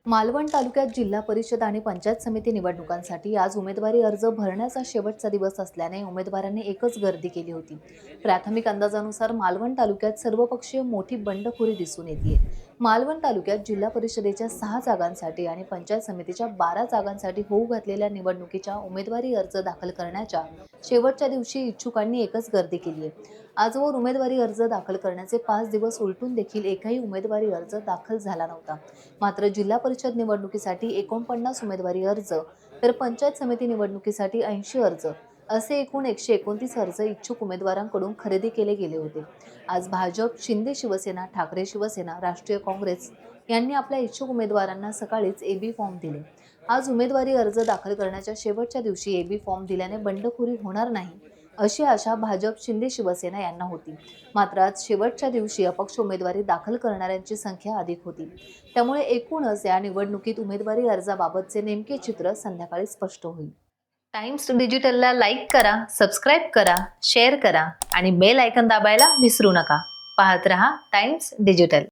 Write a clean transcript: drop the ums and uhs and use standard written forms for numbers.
मालवण तालुक्यात जिल्हा परिषद आणि पंचायत समिती निवडणुकांसाठी आज उमेदवारी अर्ज भरण्याचा शेवटचा दिवस असल्याने उमेदवारांनी एकच गर्दी केली होती। प्राथमिक अंदाजानुसार मालवण तालुक्यात सर्वपक्षीय मोठी बंडखोरी दिसून येते। मालवण तालुक्यात जिल्हा परिषदेच्या 6 जागांसाठी आणि पंचायत समितीच्या 12 जागांसाठी होऊ घातलेल्या निवडणुकीच्या उमेदवारी अर्ज दाखल करण्याच्या शेवटच्या दिवशी इच्छुकांनी एकच गर्दी केली आहे। आजवर उमेदवारी अर्ज दाखल करण्याचे 5 दिवस उलटून देखील एकही उमेदवारी अर्ज दाखल झाला नव्हता। मात्र जिल्हा परिषद निवडणुकीसाठी 49 उमेदवारी अर्ज तर पंचायत समिती निवडणुकीसाठी 80 अर्ज असे एकूण 129 अर्ज इच्छुक उमेदवारांकडून खरेदी केले गेले होते। आज भाजप, शिंदे शिवसेना, ठाकरे शिवसेना, राष्ट्रीय काँग्रेस यांनी आपल्या इच्छुक उमेदवारांना सकाळीच एबी फॉर्म दिले। आज उमेदवारी अर्ज दाखल करण्याच्या शेवटच्या दिवशी एबी फॉर्म दिल्याने बंडखोरी होणार नाही अशी आशा भाजप, शिंदे शिवसेना यांना होती। मात्र आज शेवटच्या दिवशी अपक्ष उमेदवारी दाखल करणाऱ्यांची संख्या अधिक होती। त्यामुळे एकूणच या निवडणुकीत उमेदवारी अर्जाबाबतचे नेमके चित्र संध्याकाळी स्पष्ट होईल। टाइम्स डिजिटलला लाईक करा, सबस्क्राईब करा, शेअर करा आणि बेल आयकॉन दाबायला विसरू नका। पाहत रहा टाइम्स डिजिटल।